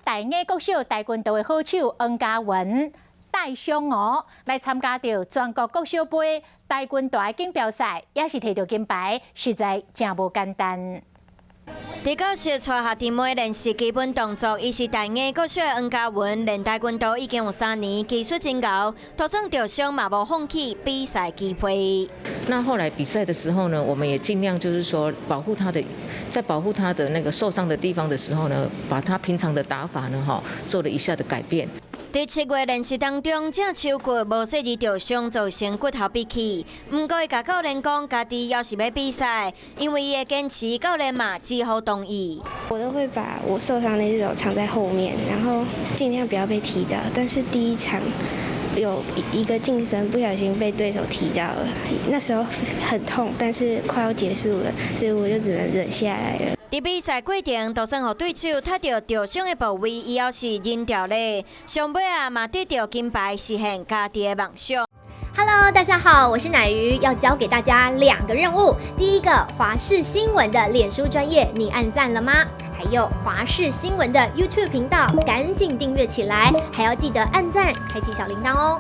台艺国小跆拳道的好手黄家文戴相娥来参加到全国国小杯跆拳道锦标赛，也是摕到金牌，实在真无简单。 伫教室带学弟妹练习基本动作，伊是台艺国小的黄家文，练跆拳道已经有3年，技术真高，就算受伤嘛无放弃比赛机会。那后来比赛的时候呢，我们也尽量就是说在保护他的那个受伤的地方的时候呢，把他平常的打法呢做了一下的改变。 伫7月练习当中，正手骨无细致受伤，造成骨头闭起。不过，伊甲教练讲，家己要是要比赛，因为伊会坚持，教练嘛只好同意。我都会把我受伤的那种藏在后面，然后尽量不要被踢到。但是第一场有一个近身不小心被对手踢到了，那时候很痛，但是快要结束了，所以我就只能忍下来了。 伫比赛过程，就算互对手踢到受伤的部位，伊也是忍掉咧。上尾啊，嘛得到金牌，实现家己的梦想。Hello， 大家好，我是乃瑜，要教给大家2个任务。第一个，华视新闻的脸书专页，你按赞了吗？还有华视新闻的 YouTube 频道，赶紧订阅起来，还要记得按赞，开启小铃铛哦。